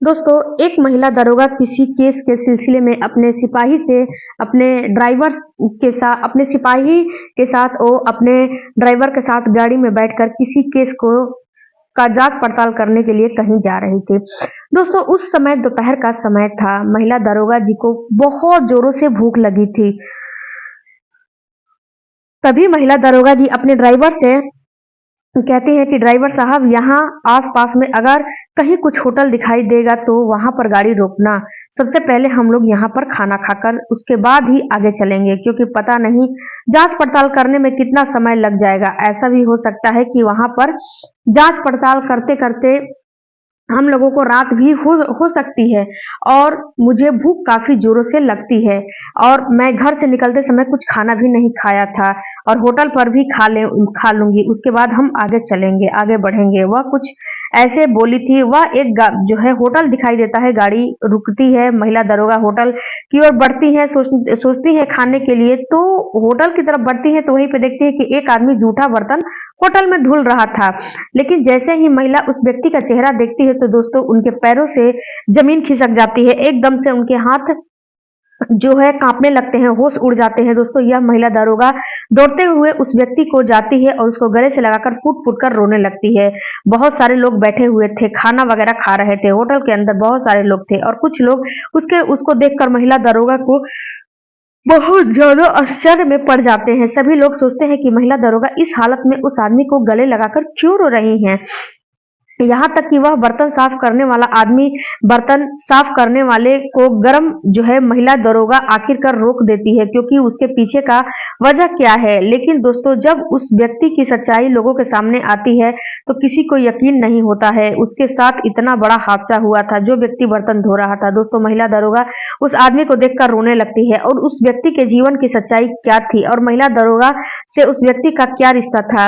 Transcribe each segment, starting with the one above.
दोस्तों, एक महिला दरोगा किसी केस के सिलसिले में अपने सिपाही से अपने ड्राइवर्स के साथ अपने सिपाही के साथ वो अपने ड्राइवर के साथ गाड़ी में बैठकर किसी केस को का जांच पड़ताल करने के लिए कहीं जा रही थी। दोस्तों, उस समय दोपहर का समय था। महिला दरोगा जी को बहुत जोरों से भूख लगी थी। तभी महिला दरोगा जी अपने ड्राइवर से कहती है कि ड्राइवर साहब, यहाँ आस-पास में अगर कहीं कुछ होटल दिखाई देगा तो वहाँ पर गाड़ी रोकना। सबसे पहले हम लोग यहाँ पर खाना खाकर उसके बाद ही आगे चलेंगे, क्योंकि पता नहीं जांच पड़ताल करने में कितना समय लग जाएगा। ऐसा भी हो सकता है कि वहाँ पर जांच पड़ताल करते-करते हम लोगों को रात भी हो सकती है और मुझे भूख काफ़ी ज़ोरों से लगती है और मैं घर से निकलते समय कुछ खाना भी नहीं खाया था और होटल पर भी खा लूँगी, उसके बाद हम आगे चलेंगे, आगे बढ़ेंगे। वह कुछ ऐसे बोली थी। वह एक जो है होटल दिखाई देता है, गाड़ी रुकती है, महिला दरोगा होटल की ओर बढ़ती है, सोचती है खाने के लिए, तो होटल की तरफ बढ़ती है तो वहीं पे देखती है कि एक आदमी जूठा बर्तन होटल में धुल रहा था। लेकिन जैसे ही महिला उस व्यक्ति का चेहरा देखती है तो दोस्तों उनके पैरों से जमीन खिसक जाती है। एकदम से उनके हाथ जो है कांपने लगते हैं, होश उड़ जाते हैं। दोस्तों, यह महिला दरोगा दौड़ते हुए उस व्यक्ति को जाती है और उसको गले से लगाकर फूट-फूट कर रोने लगती है। बहुत सारे लोग बैठे हुए थे, खाना वगैरह खा रहे थे, होटल के अंदर बहुत सारे लोग थे और कुछ लोग उसको देखकर महिला दरोगा को बहुत ज़्यादा आश्चर्य में पड़ जाते हैं। सभी लोग सोचते हैं कि महिला दरोगा इस हालत में उस आदमी को गले लगाकर क्यों रो रही हैं। यहाँ तक कि वह बर्तन साफ करने वाला आदमी बर्तन साफ करने वाले को गरम जो है महिला दरोगा आखिरकार रोक देती है, क्योंकि उसके पीछे का वजह क्या है। लेकिन दोस्तों, जब उस व्यक्ति की सच्चाई लोगों के सामने आती है तो किसी को यकीन नहीं होता है। उसके साथ इतना बड़ा हादसा हुआ था, जो व्यक्ति बर्तन धो रहा था। दोस्तों, महिला दरोगा उस आदमी को देखकर रोने लगती है और उस व्यक्ति के जीवन की सच्चाई क्या थी और महिला दरोगा से उस व्यक्ति का क्या रिश्ता था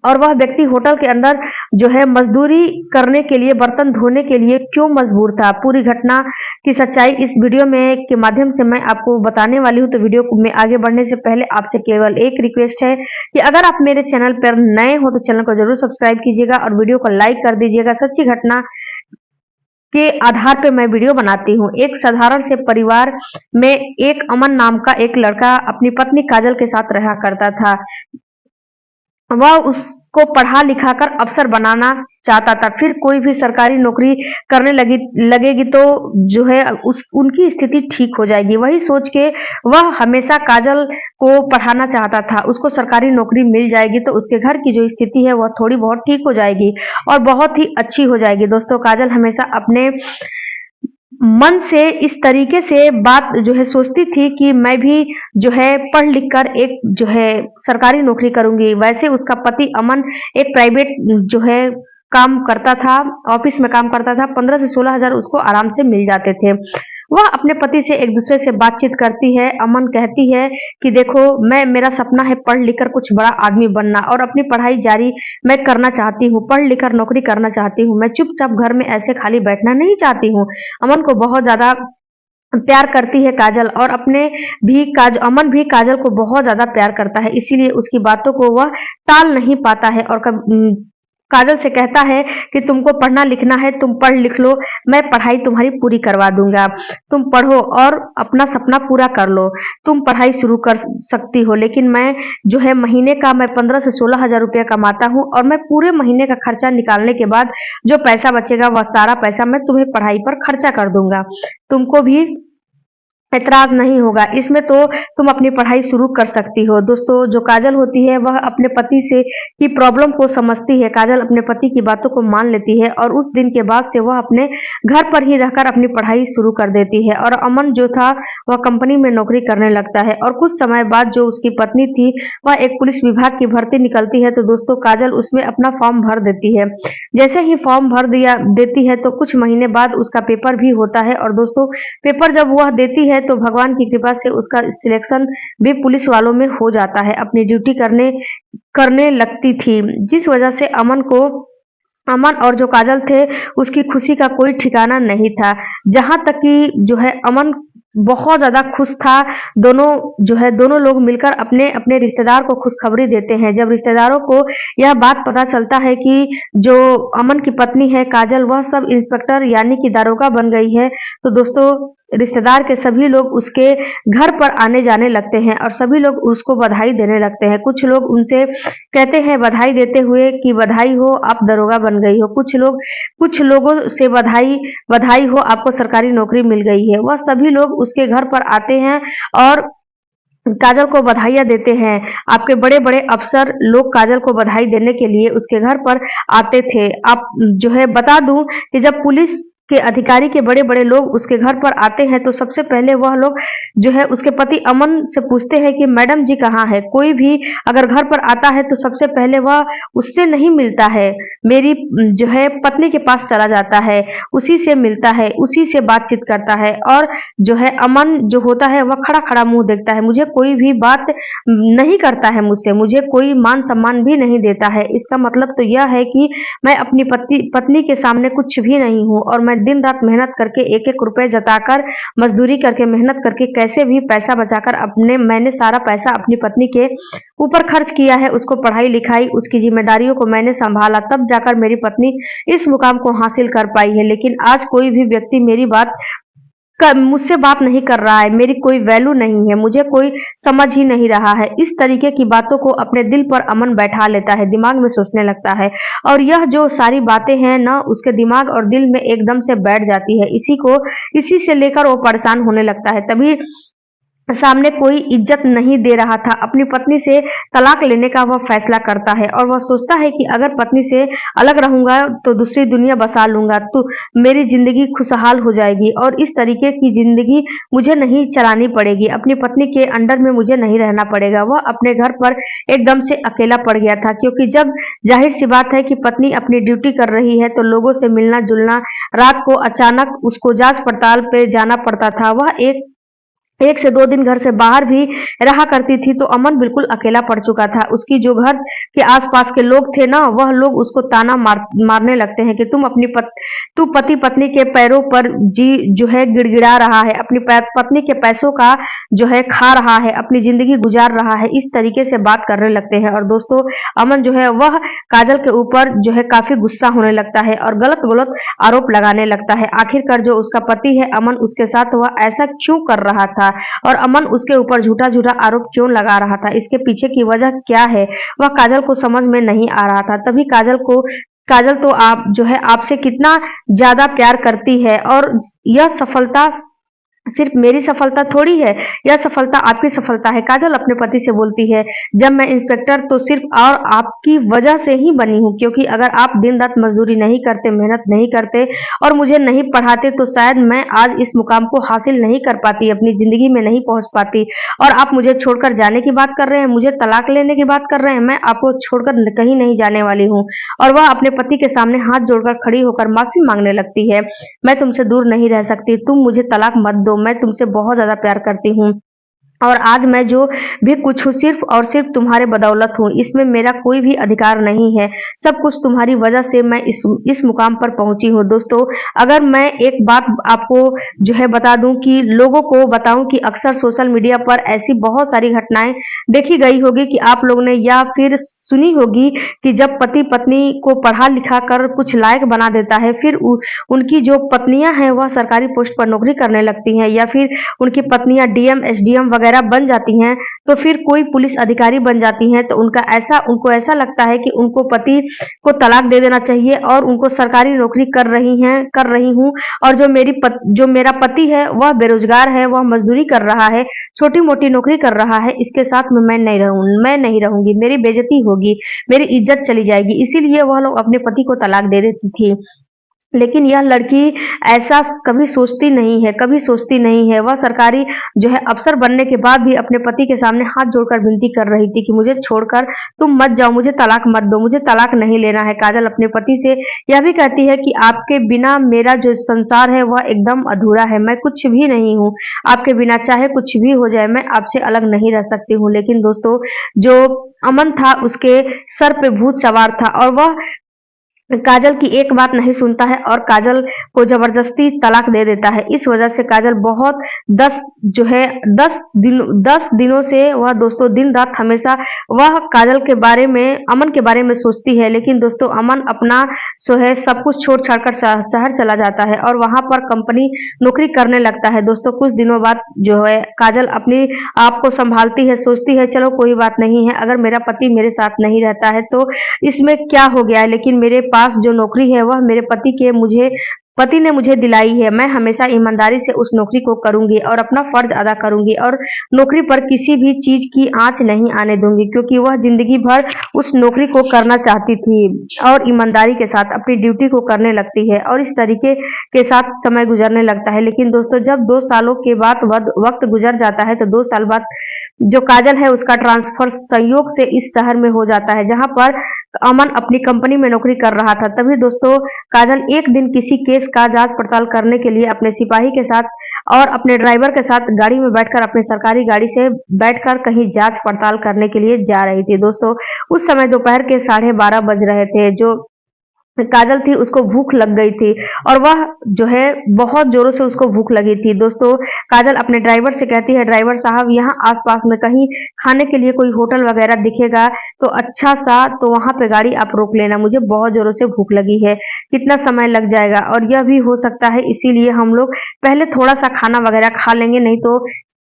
और वह व्यक्ति होटल के अंदर जो है मजदूरी करने के लिए, बर्तन धोने के लिए क्यों मजबूर था। पूरी घटना की सच्चाई इस वीडियो में के माध्यम से मैं आपको बताने वाली हूँ। तो वीडियो में आगे बढ़ने से पहले आपसे केवल एक रिक्वेस्ट है कि अगर आप मेरे चैनल पर नए हो तो चैनल को जरूर सब्सक्राइब कीजिएगा और वीडियो को लाइक कर दीजिएगा। सच्ची घटना के आधार पे मैं वीडियो बनाती हूँ। एक साधारण से परिवार में एक अमन नाम का एक लड़का अपनी पत्नी काजल के साथ रहा करता था। वह उसको पढ़ा लिखा कर अफसर बनाना चाहता था। फिर कोई भी सरकारी नौकरी करने लगेगी तो जो है उनकी स्थिति ठीक हो जाएगी। वही सोच के वह हमेशा काजल को पढ़ाना चाहता था। उसको सरकारी नौकरी मिल जाएगी तो उसके घर की जो स्थिति है वह थोड़ी बहुत ठीक हो जाएगी और बहुत ही अच्छी हो जाएगी। दोस्तों, काजल हमेशा अपने मन से इस तरीके से बात जो है सोचती थी कि मैं भी जो है पढ़ लिख कर एक जो है सरकारी नौकरी करूंगी। वैसे उसका पति अमन एक प्राइवेट जो है काम करता था, ऑफिस में काम करता था। 15 से 16 हजार उसको आराम से मिल जाते थे। वह अपने पति से एक दूसरे से बातचीत करती है। अमन कहती है कि देखो, मेरा सपना है पढ़ लिख कर कुछ बड़ा आदमी बनना और अपनी पढ़ाई जारी मैं करना चाहती हूँ, पढ़ लिख कर नौकरी करना चाहती हूँ। मैं चुपचाप घर में ऐसे खाली बैठना नहीं चाहती हूँ। अमन को बहुत ज्यादा प्यार करती है काजल और अमन भी काजल को बहुत ज्यादा प्यार करता है, इसीलिए उसकी बातों को वह टाल नहीं पाता है और काजल से कहता है कि तुमको पढ़ना लिखना है, तुम पढ़ लिख लो, मैं पढ़ाई तुम्हारी पूरी करवा दूंगा। तुम पढ़ो और अपना सपना पूरा कर लो। तुम पढ़ाई शुरू कर सकती हो, लेकिन मैं जो है महीने का मैं 15 से 16 हजार रुपया कमाता हूँ और मैं पूरे महीने का खर्चा निकालने के बाद जो पैसा बचेगा वह सारा पैसा मैं तुम्हें पढ़ाई पर खर्चा कर दूंगा। तुमको भी ऐतराज नहीं होगा, इसमें तो तुम अपनी पढ़ाई शुरू कर सकती हो। दोस्तों, जो काजल होती है वह अपने पति से की प्रॉब्लम को समझती है। काजल अपने पति की बातों को मान लेती है और उस दिन के बाद से वह अपने घर पर ही रहकर अपनी पढ़ाई शुरू कर देती है और अमन जो था वह कंपनी में नौकरी करने लगता है और कुछ समय बाद जो उसकी पत्नी थी वह एक पुलिस विभाग की भर्ती निकलती है। तो दोस्तों, काजल उसमें अपना फॉर्म भर देती है। जैसे ही फॉर्म भर देती है तो कुछ महीने बाद उसका पेपर भी होता है और दोस्तों, पेपर जब वह देती है तो भगवान की कृपा से उसका सिलेक्शन भी पुलिस वालों में हो जाता है। अपनी ड्यूटी करने लगती थी, जिस वजह से अमन और जो काजल थे उसकी खुशी का कोई ठिकाना नहीं था। जहां तक कि जो है अमन बहुत ज़्यादा खुश था। दोनों लोग मिलकर अपने रिश्तेदार को खुशखबरी देते हैं। जब रिश्तेदारों को यह बात पता चलता है कि जो अमन की पत्नी है काजल, वह सब इंस्पेक्टर यानी कि दारोगा बन गई है, तो दोस्तों रिश्तेदार के सभी लोग उसके घर पर आने जाने लगते हैं और सभी लोग उसको बधाई देने लगते हैं। कुछ लोग उनसे कहते हैं बधाई देते हुए कि बधाई हो, आप दरोगा बन गई हो। कुछ लोगों से बधाई बधाई हो, आपको सरकारी नौकरी मिल गई है। वह सभी लोग उसके घर पर आते हैं और काजल को बधाइयाँ देते हैं। आपके बड़े-बड़े अफ़सर लोग काजल को बधाई देने के लिए उसके घर पर आते थे। आप जो है बता दूँ कि जब पुलिस के अधिकारी के बड़े-बड़े लोग उसके घर पर आते हैं तो सबसे पहले वह लोग जो है उसके पति अमन से पूछते हैं कि मैडम जी कहाँ हैं? कोई भी अगर घर पर आता है तो सबसे पहले वह उससे नहीं मिलता है, मेरी जो है पत्नी के पास चला जाता है, उसी से मिलता है, उसी से बातचीत करता है और जो है अमन जो होता है वह खड़ा-खड़ा मुँह देखता है। मुझे कोई भी बात नहीं करता है मुझसे, मुझे कोई मान-सम्मान भी नहीं देता है। इसका मतलब तो यह है कि मैं अपनी पत्नी के सामने कुछ भी नहीं हूँ और मैं दिन-रात मेहनत करके एक-एक रुपए जताकर, मज़दूरी करके, मेहनत करके कैसे भी पैसा बचाकर मैंने सारा पैसा अपनी पत्नी के ऊपर खर्च किया है। उसको पढ़ाई-लिखाई, उसकी ज़िम्मेदारियों को मैंने सँभाला, तब जाकर मेरी पत्नी इस मुकाम को हासिल कर पाई है। लेकिन आज कोई भी व्यक्ति मेरी बात मुझसे बात नहीं कर रहा है, मेरी कोई वैल्यू नहीं है, मुझे कोई समझ ही नहीं रहा है। इस तरीके की बातों को अपने दिल पर अमन बैठा लेता है, दिमाग में सोचने लगता है और यह जो सारी बातें हैं ना उसके दिमाग और दिल में एकदम से बैठ जाती है। इसी से लेकर वो परेशान होने लगता है। तभी सामने कोई इज्जत नहीं दे रहा था, अपनी पत्नी से तलाक लेने का वह फैसला करता है और वह सोचता है कि अगर पत्नी से अलग रहूँगा तो दूसरी दुनिया बसा लूँगा, तो मेरी ज़िंदगी खुशहाल हो जाएगी और इस तरीके की ज़िंदगी मुझे नहीं चलानी पड़ेगी, अपनी पत्नी के अंडर में मुझे नहीं रहना पड़ेगा। वह अपने घर पर एकदम से अकेला पड़ गया था क्योंकि जब ज़ाहिर-सी बात है कि पत्नी अपनी ड्यूटी कर रही है, तो लोगों से मिलना-जुलना, रात को अचानक उसको जाँच-पड़ताल पे जाना पड़ता था। वह 1 से 2 दिन घर से बाहर भी रहा करती थी तो अमन बिल्कुल अकेला पड़ चुका था। उसकी जो घर के आस-पास के लोग थे ना, वह लोग उसको ताना मारने लगते हैं कि तू पति-पत्नी के पैरों पर जो है गिड़गिड़ा रहा है, अपनी पत्नी के पैसों का जो है खा रहा है, अपनी ज़िंदगी गुज़ार रहा है, इस तरीके से बात करने लगते हैं और दोस्तों अमन जो है वह काजल के ऊपर जो है काफ़ी गुस्सा होने लगता है और गलत-गलत आरोप लगाने लगता है। आखिरकार जो उसका पति है अमन, उसके साथ वह ऐसा क्यों कर रहा था और अमन उसके ऊपर झूठा-झूठा आरोप क्यों लगा रहा था, इसके पीछे की वजह क्या है, वह काजल को समझ में नहीं आ रहा था। तभी काजल तो आप जो है आपसे कितना ज़्यादा प्यार करती है और यह सफलता सिर्फ मेरी सफलता थोड़ी है, यह सफलता आपकी सफलता है। काजल अपने पति से बोलती है, जब मैं इंस्पेक्टर तो सिर्फ और आपकी वजह से ही बनी हूँ क्योंकि अगर आप दिन-रात मज़दूरी नहीं करते, मेहनत नहीं करते और मुझे नहीं पढ़ाते तो शायद मैं आज इस मुकाम को हासिल नहीं कर पाती, अपनी ज़िंदगी में नहीं पहुँच पाती और आप मुझे छोड़कर जाने की बात कर रहे हैं, मुझे तलाक लेने की बात कर रहे हैं, मैं आपको छोड़कर कहीं नहीं जाने वाली हूँ। और वह अपने पति के सामने हाथ जोड़कर खड़ी होकर माफ़ी माँगने लगती है, मैं तुमसे दूर नहीं रह सकती, तुम मुझे तलाक मत दो, मैं तुमसे बहुत ज़्यादा प्यार करती हूँ और आज मैं जो भी कुछ हूँ सिर्फ और सिर्फ तुम्हारे बदौलत हूँ, इसमें मेरा कोई भी अधिकार नहीं है, सब कुछ तुम्हारी वजह से मैं इस मुकाम पर पहुंची हूँ। दोस्तों अगर मैं एक बात आपको जो है बता दूं कि लोगों को बताऊं कि अक्सर सोशल मीडिया पर ऐसी बहुत सारी घटनाएं देखी गई होगी कि आप लोग ने या फिर सुनी होगी कि जब पति पत्नी को पढ़ा लिखा कर कुछ लायक बना देता है, फिर उनकी जो पत्नियां हैं वह सरकारी पोस्ट पर नौकरी करने लगती हैं या फिर उनकी पत्नियां डीएम एसडीएम वगैरह बन जाती हैं, तो फिर कोई पुलिस अधिकारी बन जाती हैं, तो उनको ऐसा लगता है कि उनको पति को तलाक दे देना चाहिए और उनको सरकारी नौकरी कर रही हूँ और जो मेरा पति है वह बेरोजगार है, वह मजदूरी कर रहा है, छोटी मोटी नौकरी कर रहा है, इसके साथ में मैं नहीं रहूंगी, मेरी बेइज्जती होगी, मेरी इज्जत चली जाएगी, इसीलिए वह लोग अपने पति को तलाक दे देती थी। लेकिन यह लड़की ऐसा कभी सोचती नहीं है। वह सरकारी जो है अफ़सर बनने के बाद भी अपने पति के सामने हाथ जोड़कर विनती कर रही थी कि मुझे छोड़कर तुम मत जाओ, मुझे तलाक मत दो, मुझे तलाक नहीं लेना है। काजल अपने पति से यह भी कहती है कि आपके बिना मेरा जो संसार है वह एकदम अधूरा है, मैं कुछ भी नहीं हूँ, आपके बिना चाहे कुछ भी हो जाए मैं आपसे अलग नहीं रह सकती हूँ। लेकिन दोस्तों जो अमन था उसके सर पे भूत सवार था और वह काजल की एक बात नहीं सुनता है और काजल को जबरदस्ती तलाक दे देता है। इस वजह से काजल बहुत 10 जो है 10 दिनों से वह दोस्तों दिन रात हमेशा वह काजल के बारे में अमन के बारे में सोचती है। लेकिन दोस्तों अमन अपना सो है सब कुछ छोड़ छाड़ कर शहर चला जाता है और वहां पर कंपनी नौकरी करने लगता है। दोस्तों कुछ दिनों बाद जो है काजल अपनी आप को संभालती है, सोचती है चलो कोई बात नहीं है, अगर मेरा पति मेरे साथ नहीं रहता है तो इसमें क्या हो गया है, लेकिन मेरे पास जो नौकरी है वह मेरे पति ने मुझे दिलाई है। मैं हमेशा ईमानदारी से उस नौकरी को करूंगी और अपना फर्ज अदा करूंगी और नौकरी पर किसी भी चीज की आंच नहीं आने दूंगी, क्योंकि वह जिंदगी भर उस नौकरी को करना चाहती थी और ईमानदारी के साथ अपनी ड्यूटी को करने लगती है और इस तरीके के साथ समय गुजरने लगता है। लेकिन दोस्तों जब 2 सालों के बाद वक्त गुजर जाता है तो 2 साल बाद जो काजल है उसका ट्रांसफर संयोग से इस शहर में हो जाता है जहां पर अमन अपनी कंपनी में नौकरी कर रहा था। तभी दोस्तों काजल एक दिन किसी केस का जांच पड़ताल करने के लिए अपने सिपाही के साथ और अपने ड्राइवर के साथ गाड़ी में बैठकर अपनी सरकारी गाड़ी से बैठकर कहीं जांच पड़ताल करने के लिए जा रही थी। दोस्तों उस समय दोपहर के 12:30 बज रहे थे। जो काजल थी उसको भूख लग गई थी और वह जो है बहुत जोरों से उसको भूख लगी थी। दोस्तों काजल अपने ड्राइवर से कहती है, ड्राइवर साहब यहाँ आसपास में कहीं खाने के लिए कोई होटल वगैरह दिखेगा तो अच्छा सा, तो वहां पे गाड़ी आप रोक लेना, मुझे बहुत जोरों से भूख लगी है, कितना समय लग जाएगा और यह भी हो सकता है इसीलिए हम लोग पहले थोड़ा सा खाना वगैरह खा लेंगे, नहीं तो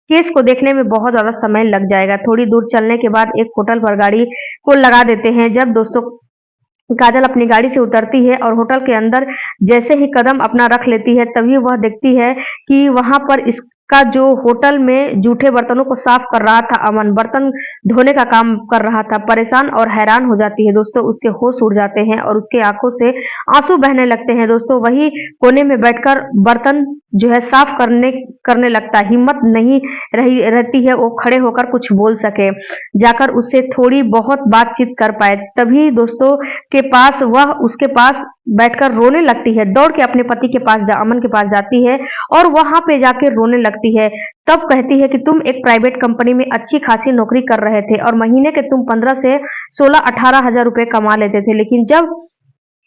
केस को देखने में बहुत ज्यादा समय लग जाएगा। थोड़ी दूर चलने के बाद एक होटल पर गाड़ी को लगा देते हैं। जब दोस्तों काजल अपनी गाड़ी से उतरती है और होटल के अंदर जैसे ही कदम अपना रख लेती है तभी वह देखती है कि वहां पर इसका जो होटल में जूठे बर्तनों को साफ कर रहा था अमन, बर्तन धोने का काम कर रहा था। परेशान और हैरान हो जाती है दोस्तों, उसके होश उड़ जाते हैं और उसके आंखों से आंसू बहने लगते हैं। दोस्तों वही कोने में बैठकर बर्तन जो है साफ करने लगता है। हिम्मत नहीं रहती है वो खड़े होकर कुछ बोल सके, जाकर उससे थोड़ी बहुत बातचीत कर पाए। तभी दोस्तों के पास वह उसके पास बैठकर रोने लगती है, दौड़ के अपने पति के पास अमन के पास जाती है और वहां पे जाके रोने लगती है। तब कहती है कि तुम एक प्राइवेट कंपनी में अच्छी खासी नौकरी कर रहे थे और महीने के तुम 15 से 16-18 हजार रुपए कमा लेते थे, लेकिन जब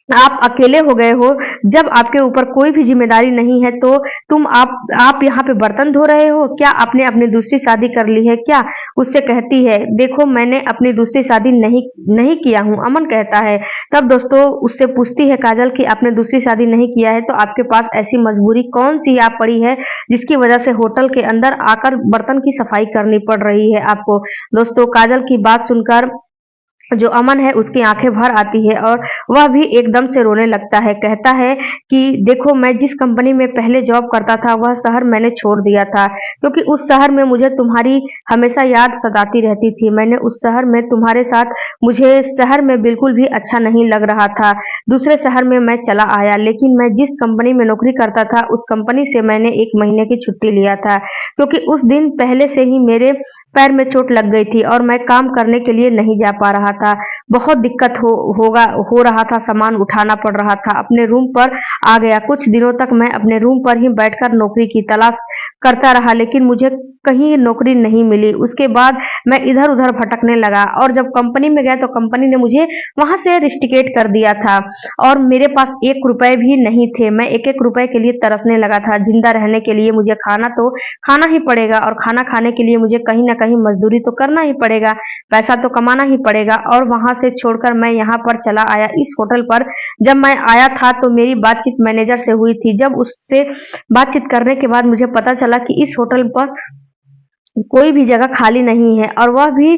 आप अकेले हो गए हो, जब आपके ऊपर कोई भी जिम्मेदारी नहीं है तो तुम आप यहाँ पे बर्तन धो रहे हो क्या? आपने अपनी दूसरी शादी कर ली है क्या? उससे कहती है देखो मैंने अपनी दूसरी शादी नहीं नहीं किया हूँ, अमन कहता है। तब दोस्तों उससे पूछती है काजल कि आपने दूसरी शादी नहीं किया है तो आपके पास ऐसी मजबूरी कौन सी आ पड़ी है जिसकी वजह से होटल के अंदर आकर बर्तन की सफाई करनी पड़ रही है आपको? दोस्तों काजल की बात सुनकर जो अमन है उसकी आंखें भर आती है और वह भी एकदम से रोने लगता है। कहता है कि देखो मैं जिस कंपनी में पहले जॉब करता था वह शहर मैंने छोड़ दिया था, क्योंकि उस शहर में मुझे तुम्हारी हमेशा याद सताती रहती थी। मैंने उस शहर में तुम्हारे साथ, मुझे शहर में बिल्कुल भी अच्छा नहीं लग रहा था। दूसरे शहर में मैं चला आया, लेकिन मैं जिस कंपनी में नौकरी करता था उस कंपनी से मैंने 1 महीने की छुट्टी लिया था, क्योंकि उस दिन पहले से ही मेरे पैर में चोट लग गई थी और मैं काम करने के लिए नहीं जा पा रहा था। बहुत दिक्कत हो रहा था, सामान उठाना पड़ रहा था। अपने रूम पर आ गया। कुछ दिनों तक मैं अपने रूम पर ही बैठकर नौकरी की तलाश करता रहा, लेकिन मुझे कहीं नौकरी नहीं मिली। उसके बाद मैं इधर उधर भटकने लगा और जब कंपनी में गया तो कंपनी ने मुझे वहां से रिस्ट्रिकेट कर दिया था और मेरे पास 1 रुपए भी नहीं थे। मैं एक एक रुपए के लिए तरसने लगा था। जिंदा रहने के लिए मुझे खाना तो खाना ही पड़ेगा और खाना खाने के लिए मुझे कहीं ना कहीं मजदूरी तो करना ही पड़ेगा, पैसा तो कमाना ही पड़ेगा। और वहां से छोड़कर मैं यहाँ पर चला आया इस होटल पर। जब मैं आया था तो मेरी बातचीत मैनेजर से हुई थी। जब उससे बातचीत करने के बाद मुझे पता चला कि इस होटल पर कोई भी जगह खाली नहीं है और वह भी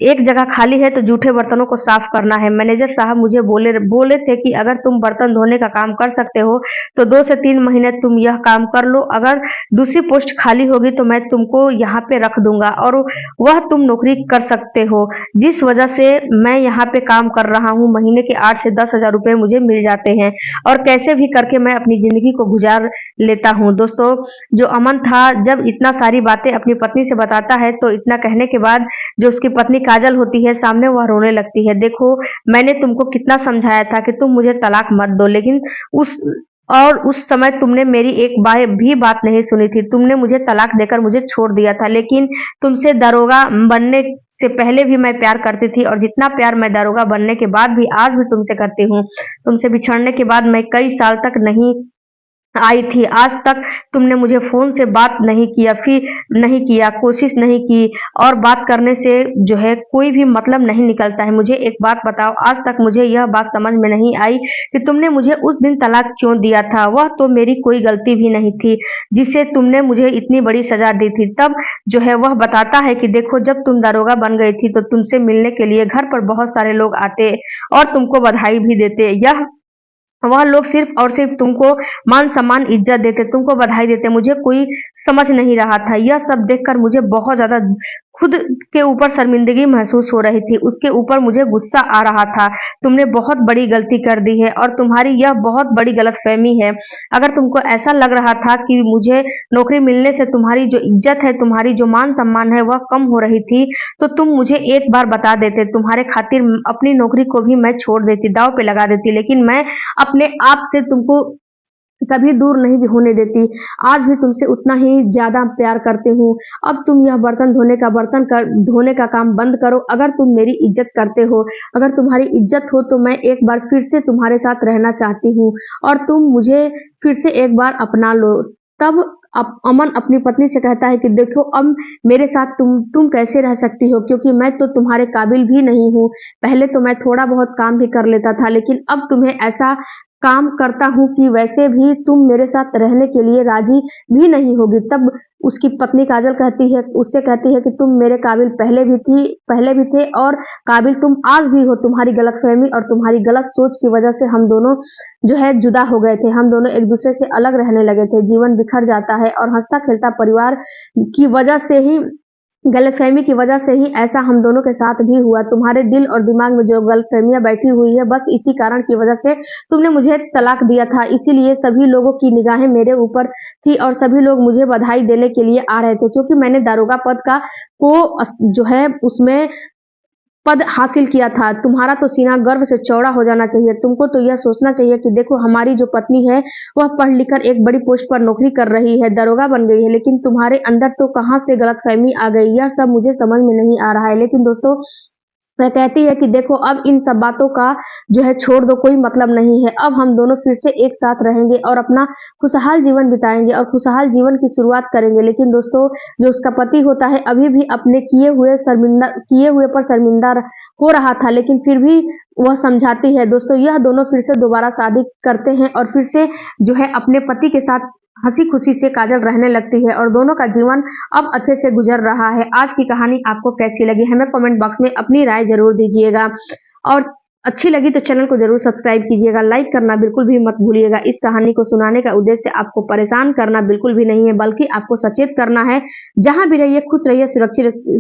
एक जगह खाली है तो जूठे बर्तनों को साफ करना है। मैनेजर साहब मुझे बोले थे कि अगर तुम बर्तन धोने का काम कर सकते हो तो 2 से 3 महीने तुम यह काम कर लो, अगर दूसरी पोस्ट खाली होगी तो मैं तुमको यहाँ पे रख दूंगा और वह तुम नौकरी कर सकते हो। जिस वजह से मैं यहाँ पे काम कर रहा हूँ, महीने के 8 से 10 हजार रुपए मुझे मिल जाते हैं और कैसे भी करके मैं अपनी जिंदगी को गुजार लेता हूँ। दोस्तों जो अमन था जब इतना सारी बातें अपनी पत्नी से बताता है तो इतना कहने के बाद जो उसकी पत्नी काजल होती है सामने, वह रोने लगती है। देखो मैंने तुमको कितना समझाया था कि तुम मुझे तलाक मत दो, लेकिन उस और उस समय तुमने मेरी एक भी बात नहीं सुनी थी। तुमने मुझे तलाक देकर मुझे छोड़ दिया था, लेकिन तुमसे दारोगा बनने से पहले भी मैं प्यार करती थी और जितना प्यार मैं दारोगा बनने के बाद भी आज भी तुमसे करती हूँ। तुमसे बिछड़ने के बाद मैं कई साल तक नहीं आई थी। आज तक तुमने मुझे फ़ोन से बात नहीं किया, कोशिश नहीं की और बात करने से जो है कोई भी मतलब नहीं निकलता है। मुझे एक बात बताओ, आज तक मुझे यह बात समझ में नहीं आई कि तुमने मुझे उस दिन तलाक क्यों दिया था? वह तो मेरी कोई गलती भी नहीं थी, जिसे तुमने मुझे इतनी बड़ी सज़ा दी थी। तब जो है वह बताता है कि देखो, जब तुम दारोगा बन गई थी तो तुमसे मिलने के लिए घर पर बहुत सारे लोग आते और तुमको बधाई भी देते। यह वह लोग सिर्फ और सिर्फ तुमको मान सम्मान इज्जत देते, तुमको बधाई देते। मुझे कोई समझ नहीं रहा था। यह सब देखकर मुझे बहुत ज़्यादा खुद के ऊपर शर्मिंदगी महसूस हो रही थी। उसके ऊपर मुझे गुस्सा आ रहा था। तुमने बहुत बड़ी गलती कर दी है और तुम्हारी यह बहुत बड़ी गलतफ़हमी है। अगर तुमको ऐसा लग रहा था कि मुझे नौकरी मिलने से तुम्हारी जो इज्जत है, तुम्हारी जो मान सम्मान है वह कम हो रही थी, तो तुम मुझे एक बार बता देते। तुम्हारे खातिर अपनी नौकरी को भी मैं छोड़ देती, दाँव पे लगा देती, लेकिन मैं अपने आप से तुमको कभी दूर नहीं होने देती। आज भी तुमसे उतना ही ज़्यादा प्यार करती हूँ। अब तुम यह बर्तन धोने का काम बंद करो। अगर तुम मेरी इज़्ज़त करते हो, अगर तुम्हारी इज़्ज़त हो तो मैं एक बार फिर से तुम्हारे साथ रहना चाहती हूँ और तुम मुझे फिर से एक बार अपना लो। तब अमन अपनी पत्नी से कहता है कि देखो, अब मेरे साथ तुम कैसे रह सकती हो, क्योंकि मैं तो तुम्हारे काबिल भी नहीं हूँ। पहले तो मैं थोड़ा बहुत काम भी कर लेता था, लेकिन अब तुम्हें ऐसा काम करता हूँ कि वैसे भी तुम मेरे साथ रहने के लिए राजी भी नहीं होगी। तब उसकी पत्नी काजल उससे कहती है कि तुम मेरे काबिल पहले भी थे और काबिल तुम आज भी हो। तुम्हारी गलतफहमी और तुम्हारी गलत सोच की वजह से हम दोनों जो है जुदा हो गए थे। हम दोनों एक दूसरे से अलग रहने लगे थे। जीवन बिखर जाता है और हंसता खेलता परिवार की वजह से ही गलतफहमी की वजह से ही ऐसा हम दोनों के साथ भी हुआ। तुम्हारे दिल और दिमाग में जो गलतफहमियां बैठी हुई है, बस इसी कारण की वजह से तुमने मुझे तलाक दिया था। इसीलिए सभी लोगों की निगाहें मेरे ऊपर थी और सभी लोग मुझे बधाई देने के लिए आ रहे थे, क्योंकि मैंने दारोगा पद का जो है उसमें पद हासिल किया था। तुम्हारा तो सीना गर्व से चौड़ा हो जाना चाहिए। तुमको तो यह सोचना चाहिए कि देखो, हमारी जो पत्नी है वह पढ़ लिख कर एक बड़ी पोस्ट पर नौकरी कर रही है, दरोगा बन गई है, लेकिन तुम्हारे अंदर तो कहाँ से गलतफहमी आ गई, यह सब मुझे समझ में नहीं आ रहा है। लेकिन दोस्तों, वह कहती है कि देखो, अब इन सब बातों का जो है छोड़ दो, कोई मतलब नहीं है। अब हम दोनों फिर से एक साथ रहेंगे और अपना खुशहाल जीवन बिताएंगे और खुशहाल जीवन की शुरुआत करेंगे। लेकिन दोस्तों, जो उसका पति होता है अभी भी अपने किए हुए पर शर्मिंदा हो रहा था, लेकिन फिर भी वह समझाती है। दोस्तों, यह दोनों फिर से दोबारा शादी करते हैं और फिर से जो है अपने पति के साथ हंसी खुशी से काजल रहने लगती है और दोनों का जीवन अब अच्छे से गुजर रहा है। आज की कहानी आपको कैसी लगी, हमें कमेंट बॉक्स में अपनी राय जरूर दीजिएगा और अच्छी लगी तो चैनल को जरूर सब्सक्राइब कीजिएगा। लाइक करना बिल्कुल भी मत भूलिएगा। इस कहानी को सुनाने का उद्देश्य आपको परेशान करना बिल्कुल भी नहीं है, बल्कि आपको सचेत करना है। जहां भी रहिए खुश रहिए, सुरक्षित